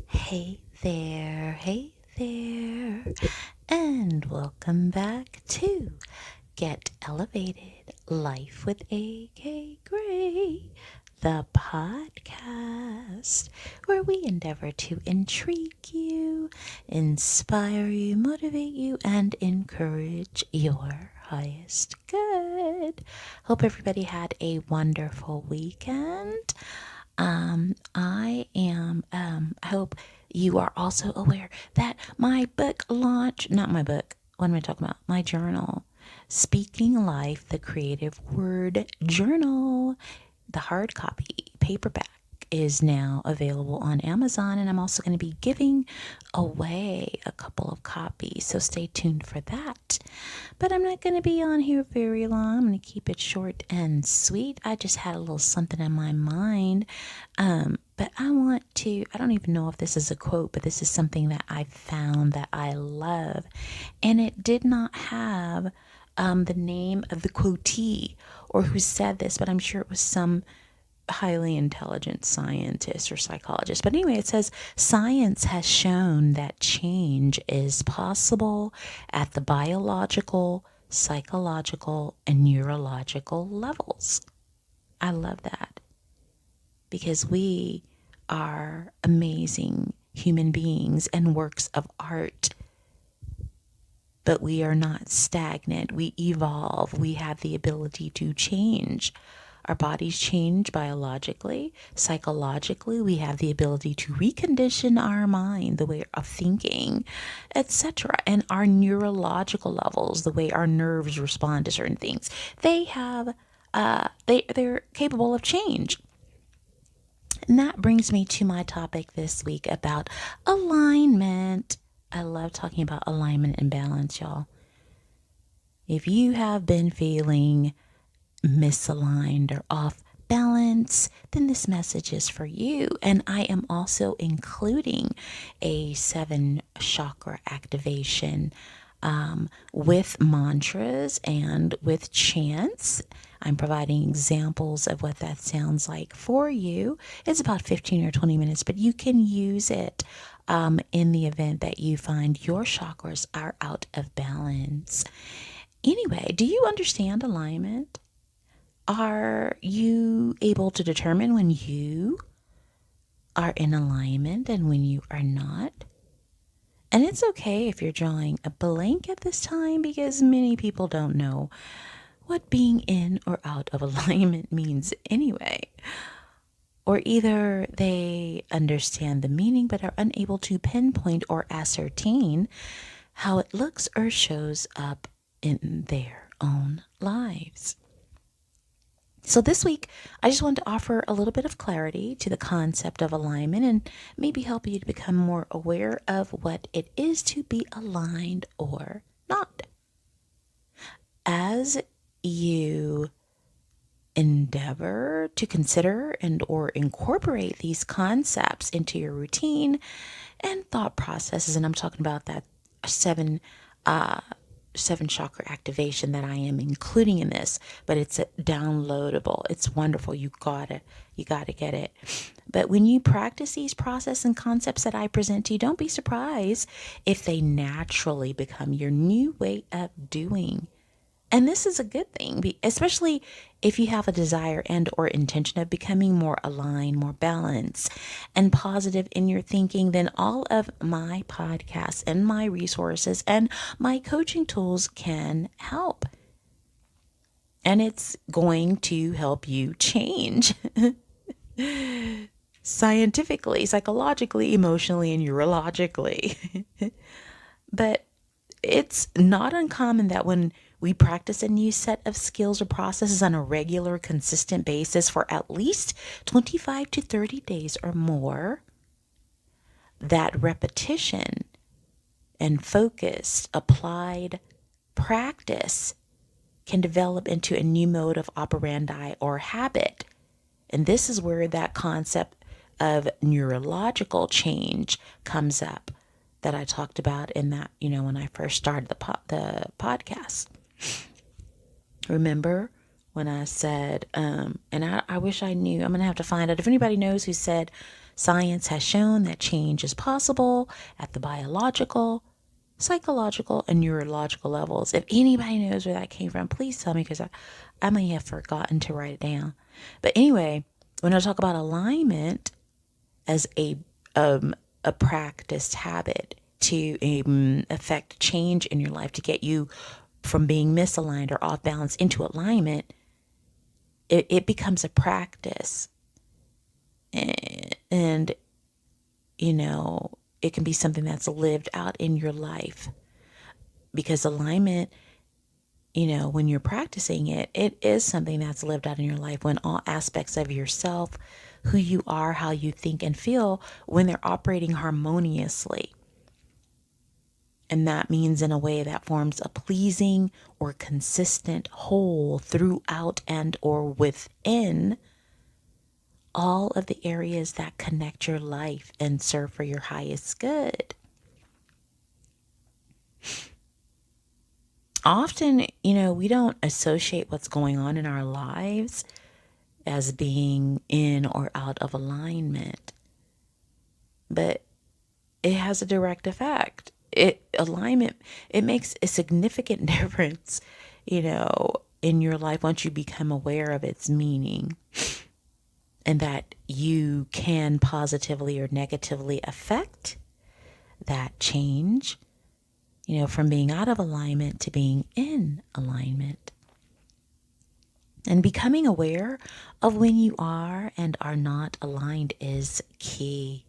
Hey there, and welcome back to Get Elevated Life with A.K. Gray, the podcast where we endeavor to intrigue you, inspire you, motivate you, and encourage your highest good. Hope everybody had a wonderful weekend. I hope you are also aware that my book launch, not my book, what am I talking about? My journal, Speaking Life, the Creative Word Journal, the hard copy, paperback, is now available on Amazon, and I'm also going to be giving away a couple of copies, so stay tuned for that. But I'm not going to be on here very long. I'm going to keep it short and sweet. I just had a little something in my mind. But I don't even know if this is a quote, but this is something that I found that I love. And it did not have the name of the quotee or who said this, but I'm sure it was some highly intelligent scientist or psychologist. But anyway, it says science has shown that change is possible at the biological, psychological, and neurological levels. I love that because we are amazing human beings and works of art. But we are not stagnant. We evolve. We have the ability to change. Our bodies change biologically, psychologically. We have the ability to recondition our mind, the way of thinking, etc. And our neurological levels, the way our nerves respond to certain things, they're capable of change. And that brings me to my topic this week about alignment. I love talking about alignment and balance, y'all. If you have been feeling misaligned or off balance, then this message is for you. And I am also including a 7 chakra activation with mantras and with chants. I'm providing examples of what that sounds like for you. It's about 15 or 20 minutes, but you can use it in the event that you find your chakras are out of balance. Anyway, do you understand alignment? Are you able to determine when you are in alignment and when you are not? And it's okay if you're drawing a blank at this time because many people don't know what being in or out of alignment means anyway. Or either they understand the meaning but are unable to pinpoint or ascertain how it looks or shows up in their own lives. So this week, I just wanted to offer a little bit of clarity to the concept of alignment and maybe help you to become more aware of what it is to be aligned or not. As you endeavor to consider and or incorporate these concepts into your routine and thought processes, and I'm talking about that seven chakra activation that I am including in this, but it's downloadable. It's wonderful. You gotta get it. But when you practice these processes and concepts that I present to you, don't be surprised if they naturally become your new way of doing. And this is a good thing, especially if you have a desire and or intention of becoming more aligned, more balanced, and positive in your thinking. Then all of my podcasts and my resources and my coaching tools can help. And it's going to help you change scientifically, psychologically, emotionally, and neurologically. But it's not uncommon that when we practice a new set of skills or processes on a regular, consistent basis for at least 25 to 30 days or more, that repetition and focused, applied practice can develop into a new mode of operandi or habit. And this is where that concept of neurological change comes up that I talked about in that, when I first started the podcast. Remember when I said, and I wish I knew, I'm going to have to find out if anybody knows who said Science has shown that change is possible at the biological, psychological, and neurological levels. If anybody knows where that came from, please tell me, because I may have forgotten to write it down. But anyway, when I talk about alignment as a practiced habit to affect change in your life, to get you from being misaligned or off balance into alignment, it becomes a practice. And, it can be something that's lived out in your life, because alignment, when you're practicing it, it is something that's lived out in your life, when all aspects of yourself, who you are, how you think and feel, when they're operating harmoniously. And that means in a way that forms a pleasing or consistent whole throughout and or within all of the areas that connect your life and serve for your highest good. Often, we don't associate what's going on in our lives as being in or out of alignment, but it has a direct effect. Alignment, it makes a significant difference, in your life once you become aware of its meaning, and that you can positively or negatively affect that change, from being out of alignment to being in alignment. And becoming aware of when you are and are not aligned is key.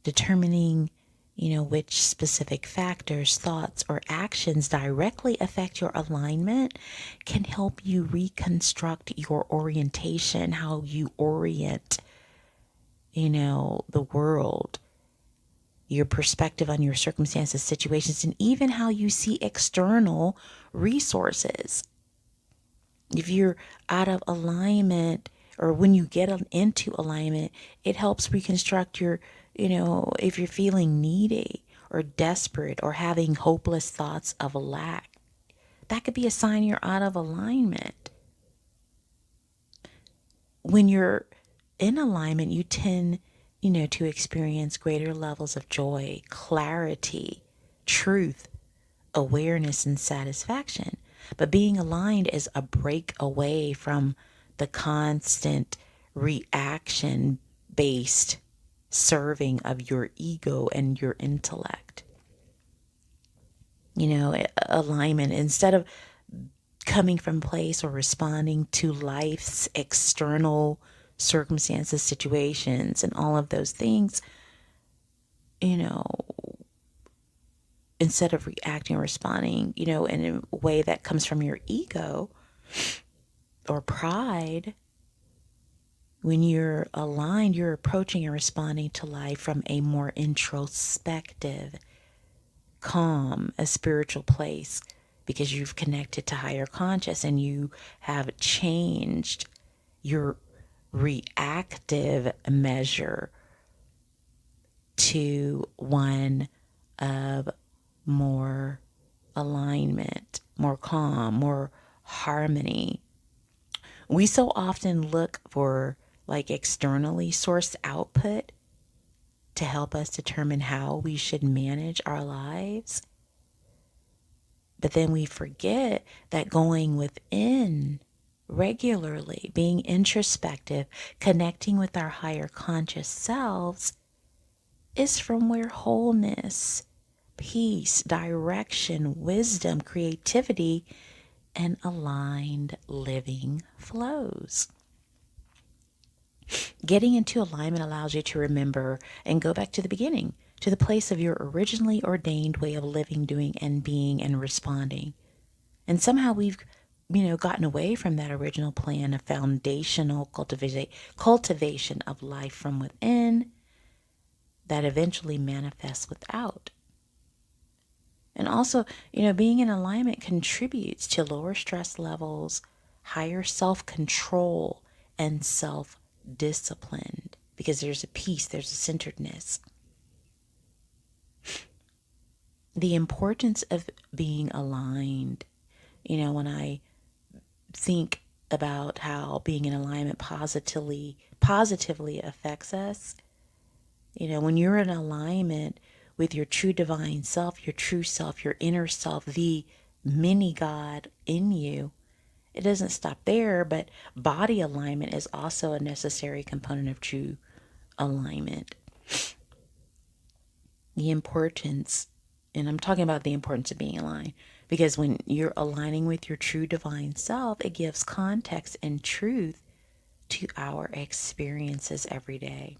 Determining, which specific factors, thoughts, or actions directly affect your alignment can help you reconstruct your orientation, how you orient, the world, your perspective on your circumstances, situations, and even how you see external resources. If you're out of alignment, or when you get into alignment, it helps reconstruct your, if you're feeling needy or desperate or having hopeless thoughts of lack, that could be a sign you're out of alignment. When you're in alignment, you tend, to experience greater levels of joy, clarity, truth, awareness, and satisfaction. But being aligned is a break away from the constant reaction based serving of your ego and your intellect. Alignment, instead of coming from place or responding to life's external circumstances, situations, and all of those things, instead of reacting or responding, in a way that comes from your ego or pride, when you're aligned, you're approaching and responding to life from a more introspective, calm, a spiritual place, because you've connected to higher conscious and you have changed your reactive measure to one of more alignment, more calm, more harmony. We so often look for externally sourced output to help us determine how we should manage our lives. But then we forget that going within regularly, being introspective, connecting with our higher conscious selves, is from where wholeness, peace, direction, wisdom, creativity, and aligned living flows. Getting into alignment allows you to remember and go back to the beginning, to the place of your originally ordained way of living, doing, and being and responding. And somehow we've, gotten away from that original plan of foundational cultivation of life from within that eventually manifests without. And also, being in alignment contributes to lower stress levels, higher self-control, and self-discipline, because there's a peace, there's a centeredness. The importance of being aligned, when I think about how being in alignment positively affects us, When you're in alignment with your true divine self, your true self, your inner self, the mini God in you, it doesn't stop there, but body alignment is also a necessary component of true alignment. The importance, and I'm talking about the importance of being aligned, because when you're aligning with your true divine self, it gives context and truth to our experiences every day.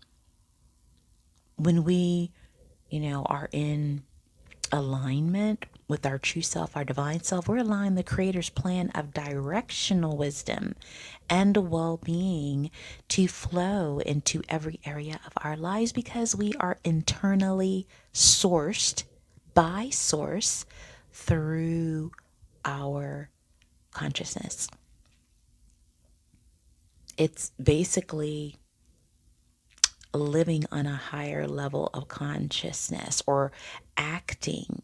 When we, are in alignment with our true self, our divine self, we're aligned the Creator's plan of directional wisdom and well-being to flow into every area of our lives, because we are internally sourced by source through our consciousness. It's basically living on a higher level of consciousness, or acting.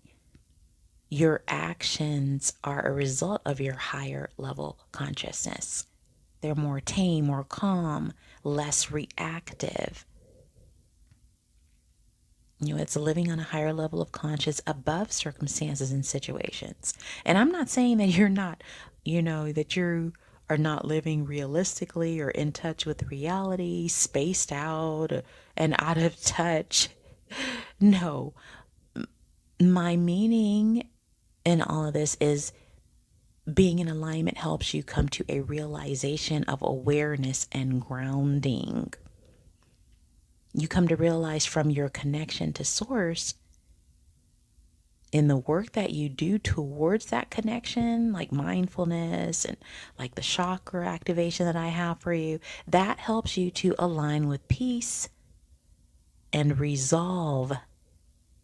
Your actions are a result of your higher level consciousness. They're more tame, more calm, less reactive. It's living on a higher level of conscious above circumstances and situations. And I'm not saying that you're not, that you are not living realistically or in touch with reality, spaced out and out of touch. No, my meaning in all of this is being in alignment helps you come to a realization of awareness and grounding. You come to realize from your connection to source, in the work that you do towards that connection, like mindfulness and like the chakra activation that I have for you, that helps you to align with peace and resolve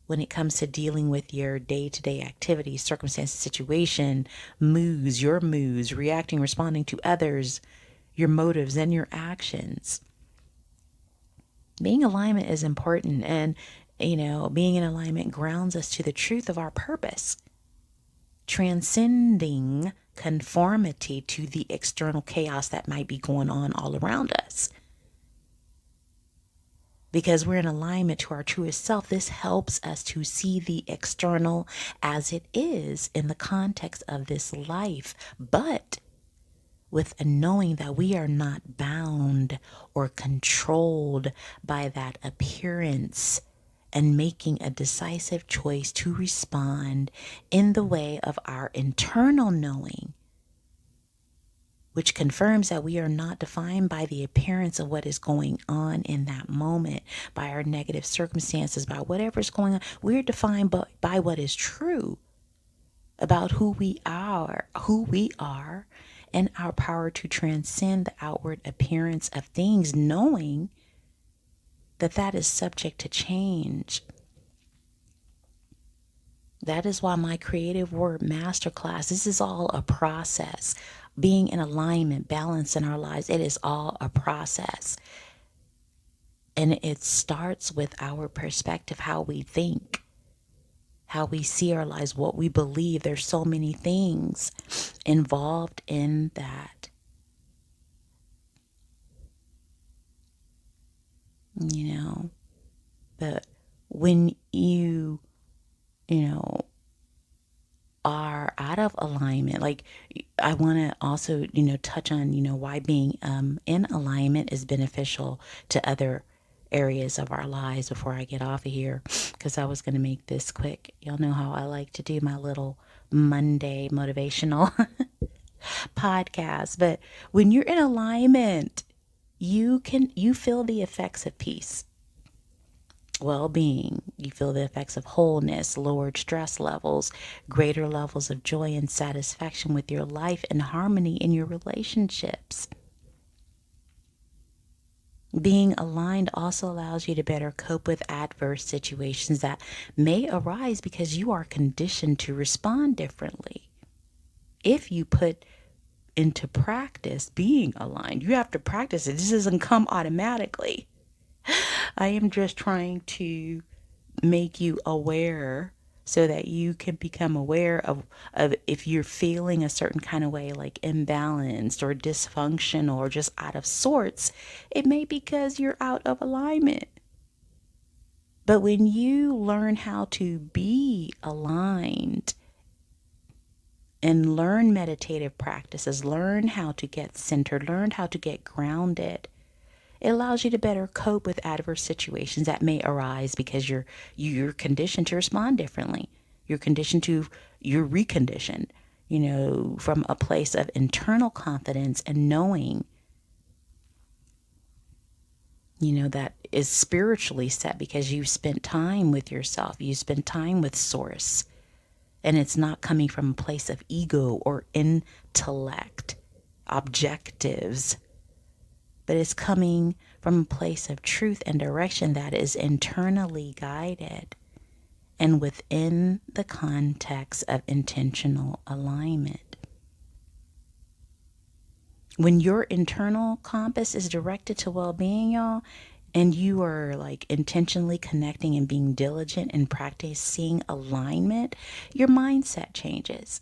when it comes to dealing with your day-to-day activities, circumstances, situation, your moods, reacting, responding to others, your motives and your actions. Being in alignment is important, and being in alignment grounds us to the truth of our purpose, transcending conformity to the external chaos that might be going on all around us. Because we're in alignment to our truest self, this helps us to see the external as it is in the context of this life, but with a knowing that we are not bound or controlled by that appearance, and making a decisive choice to respond in the way of our internal knowing, which confirms that we are not defined by the appearance of what is going on in that moment, by our negative circumstances, by whatever's going on. We're defined by what is true about who we are, and our power to transcend the outward appearance of things, knowing that is subject to change. That is why my Creative Word Masterclass, this is all a process. Being in alignment, balance in our lives, it is all a process. And it starts with our perspective, how we think, how we see our lives, what we believe. There's so many things involved in that. But when you are out of alignment, like, I want to also, touch on, why being in alignment is beneficial to other areas of our lives before I get off of here, because I was going to make this quick. Y'all know how I like to do my little Monday motivational podcast. But when you're in alignment, you feel the effects of peace, well-being. You feel the effects of wholeness, lowered stress levels, greater levels of joy and satisfaction with your life, and harmony in your relationships. Being aligned also allows you to better cope with adverse situations that may arise, because you are conditioned to respond differently. If you put into practice being aligned, you have to practice it. This doesn't come automatically. I am just trying to make you aware so that you can become aware of if you're feeling a certain kind of way, like imbalanced or dysfunctional or just out of sorts. It may be because you're out of alignment. But when you learn how to be aligned and learn meditative practices, learn how to get centered, learn how to get grounded, it allows you to better cope with adverse situations that may arise because you're conditioned to respond differently. You're reconditioned, from a place of internal confidence and knowing, that is spiritually set because you spent time with yourself. You spent time with source. And it's not coming from a place of ego or intellect, objectives, but it's coming from a place of truth and direction that is internally guided and within the context of intentional alignment. When your internal compass is directed to well-being, y'all, and you are like intentionally connecting and being diligent and practicing alignment, your mindset changes.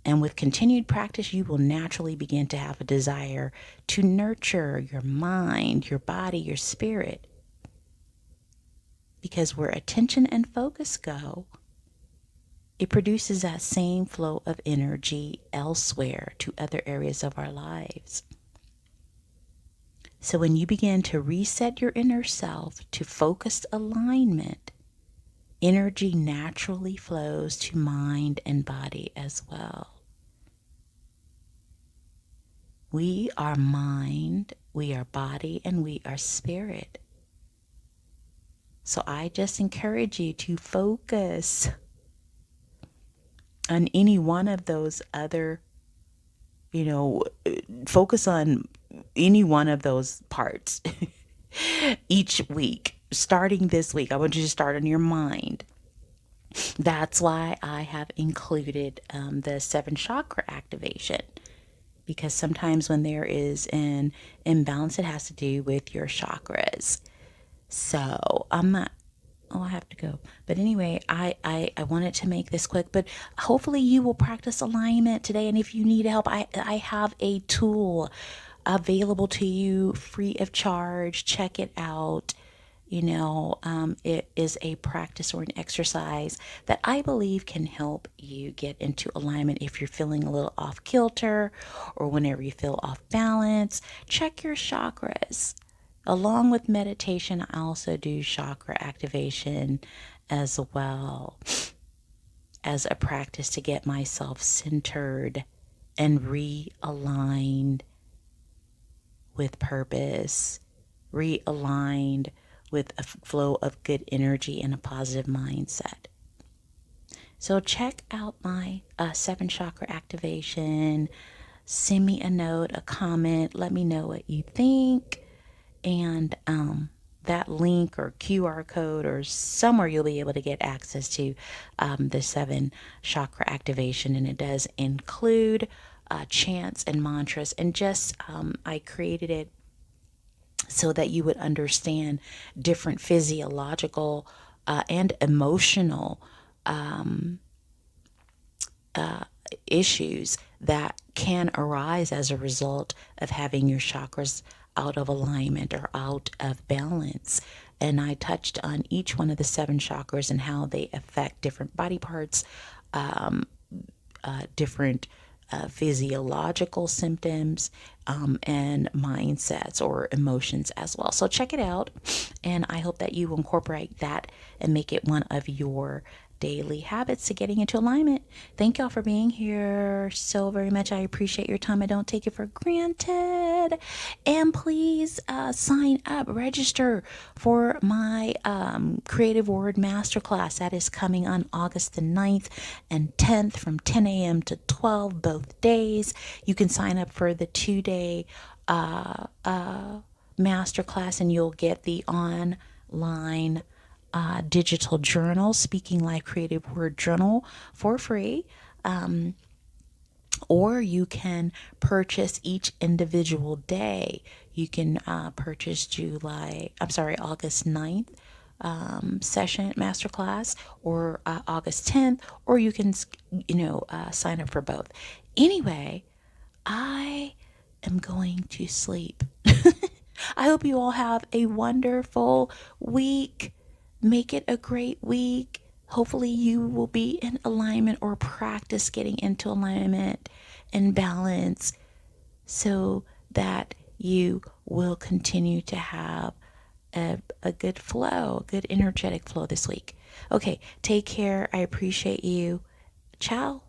And with continued practice, you will naturally begin to have a desire to nurture your mind, your body, your spirit. Because where attention and focus go, it produces that same flow of energy elsewhere to other areas of our lives. So when you begin to reset your inner self to focused alignment, energy naturally flows to mind and body as well. We are mind, we are body, and we are spirit. So I just encourage you to focus on any one of those other, focus on any one of those parts each week. Starting this week, I want you to start on your mind. That's why I have included the 7 chakra activation. Because sometimes when there is an imbalance, it has to do with your chakras. So I have to go. But anyway, I wanted to make this quick, but hopefully you will practice alignment today. And if you need help, I have a tool available to you free of charge. Check it out. It is a practice or an exercise that I believe can help you get into alignment if you're feeling a little off kilter or whenever you feel off balance. Check your chakras. Along with meditation, I also do chakra activation as well as a practice to get myself centered and realigned with purpose, realigned with a flow of good energy and a positive mindset. So check out my 7 chakra activation. Send me a note, a comment. Let me know what you think. And that link or QR code or somewhere you'll be able to get access to the 7 chakra activation. And it does include chants and mantras. And just I created it so that you would understand different physiological and emotional issues that can arise as a result of having your chakras out of alignment or out of balance. And I touched on each one of the 7 chakras and how they affect different body parts, different physiological symptoms, and mindsets or emotions as well. So check it out, and I hope that you incorporate that and make it one of your daily habits to getting into alignment. Thank y'all for being here so very much. I appreciate your time. I don't take it for granted. And please sign up, register for my Creative Word Masterclass that is coming on August the 9th and 10th from 10 a.m. to 12 both days. You can sign up for the 2-day masterclass and you'll get the online digital journal, Speaking Life Creative Word Journal, for free. Or you can purchase each individual day. You can purchase August 9th session masterclass or August 10th, or you can sign up for both. Anyway, I am going to sleep. I hope you all have a wonderful week. Make it a great week. Hopefully, you will be in alignment or practice getting into alignment and balance so that you will continue to have a good flow, a good energetic flow this week. Okay, take care. I appreciate you. Ciao.